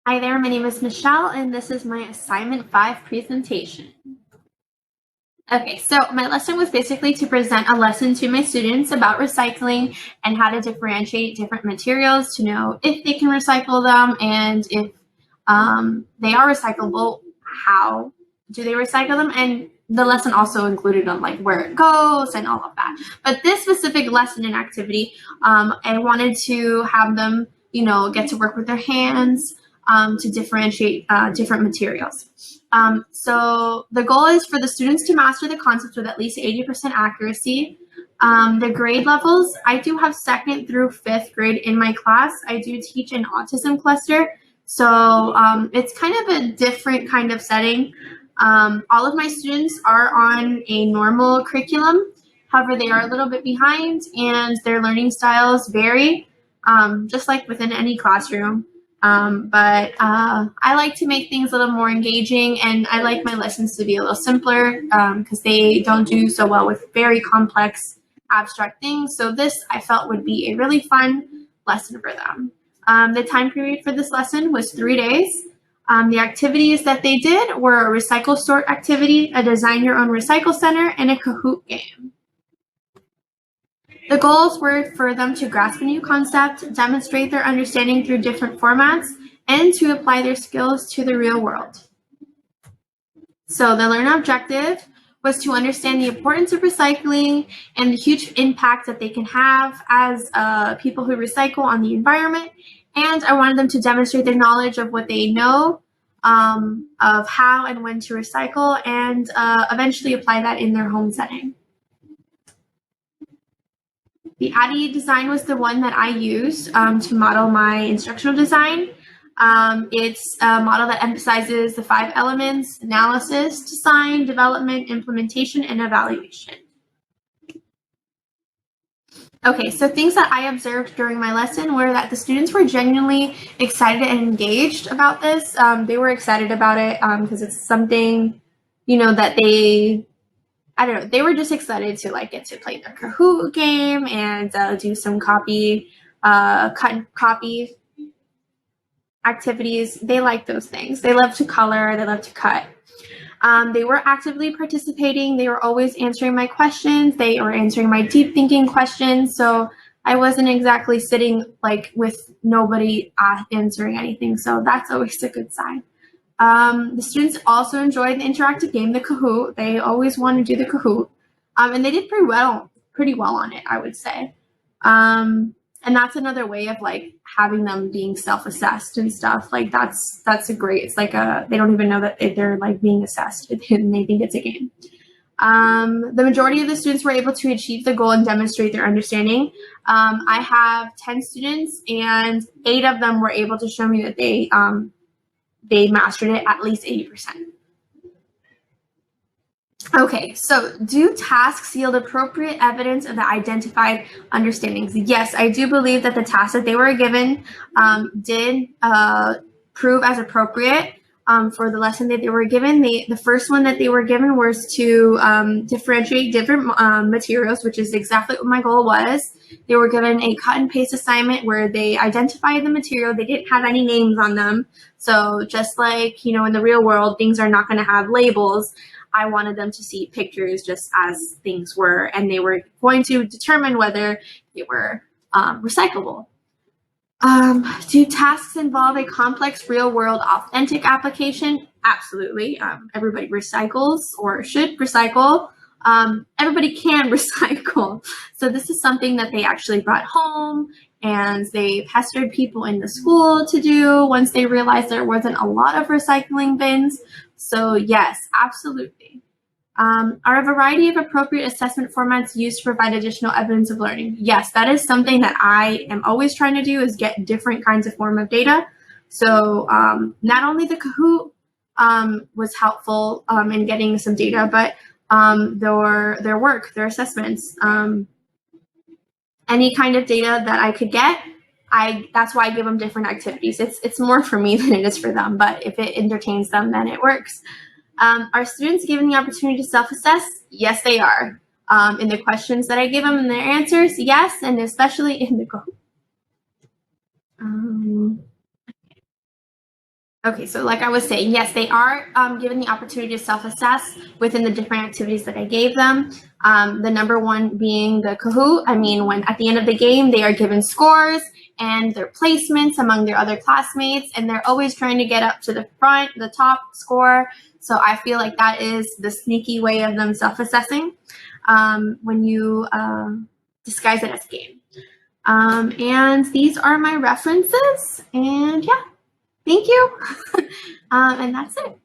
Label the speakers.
Speaker 1: Hi there, my name is Michelle, and this is my assignment 5 presentation. Okay, so my lesson was basically to present a lesson to my students about recycling and how to differentiate different materials to know if they can recycle them, and if they are recyclable, how do they recycle them, and the lesson also included on like where it goes and all of that. But this specific lesson and activity, I wanted to have them, get to work with their hands to differentiate different materials. So the goal is for the students to master the concepts with at least 80% accuracy. The grade levels, I do have 2nd through 5th grade in my class. I do teach an autism cluster, so it's kind of a different kind of setting. All of my students are on a normal curriculum. However, they are a little bit behind and their learning styles vary, just like within any classroom. But I like to make things a little more engaging, and I like my lessons to be a little simpler because they don't do so well with very complex, abstract things. So this I felt would be a really fun lesson for them. The time period for this lesson was 3 days. The activities that they did were a recycle sort activity, a design your own recycle center, and a Kahoot game. The goals were for them to grasp a new concept, demonstrate their understanding through different formats, and to apply their skills to the real world. So the learn objective was to understand the importance of recycling and the huge impact that they can have as people who recycle on the environment. And I wanted them to demonstrate their knowledge of what they know, of how and when to recycle, and eventually apply that in their home setting. The ADDIE design was the one that I used to model my instructional design. It's a model that emphasizes the 5 elements: analysis, design, development, implementation, and evaluation. Okay, so things that I observed during my lesson were that the students were genuinely excited and engaged about this. They were excited about it because it's something, that I don't know, they were just excited to like get to play the Kahoot game and do some cut and copy activities. They like those things. They love to color, they love to cut. They were actively participating. They were always answering my questions. They were answering my deep thinking questions. So I wasn't exactly sitting like with nobody answering anything. So that's always a good sign. The students also enjoyed the interactive game, the Kahoot. They always want to do the Kahoot. And they did pretty well on it, I would say. And that's another way of like having them being self-assessed and stuff. Like that's a great, it's like they don't even know that they're like being assessed and they think it's a game. The majority of the students were able to achieve the goal and demonstrate their understanding. I have 10 students and 8 of them were able to show me that they mastered it at least 80%. Okay, so do tasks yield appropriate evidence of the identified understandings? Yes, I do believe that the tasks that they were given did prove as appropriate for the lesson that they were given. The first one that they were given was to differentiate different materials, which is exactly what my goal was. They were given a cut and paste assignment where they identified the material. They didn't have any names on them. So just like, in the real world, things are not going to have labels. I wanted them to see pictures just as things were, and they were going to determine whether they were recyclable. Do tasks involve a complex, real-world, authentic application? Absolutely. Everybody recycles or should recycle. Everybody can recycle. So this is something that they actually brought home, and they pestered people in the school to do once they realized there wasn't a lot of recycling bins. So yes, absolutely. Are a variety of appropriate assessment formats used to provide additional evidence of learning? Yes, that is something that I am always trying to do, is get different kinds of form of data. So not only the Kahoot was helpful in getting some data, but their work, their assessments, any kind of data that I could get, that's why I give them different activities. It's more for me than it is for them, but if it entertains them, then it works. Are students given the opportunity to self-assess? Yes, they are. In the questions that I give them and their answers, yes, and especially in the Okay, so like I was saying, yes, they are given the opportunity to self-assess within the different activities that I gave them. The number one being the Kahoot. I mean, when at the end of the game, they are given scores and their placements among their other classmates, and they're always trying to get up to the front, the top score. So I feel like that is the sneaky way of them self-assessing when you disguise it as a game. And these are my references, and yeah. Thank you. And that's it.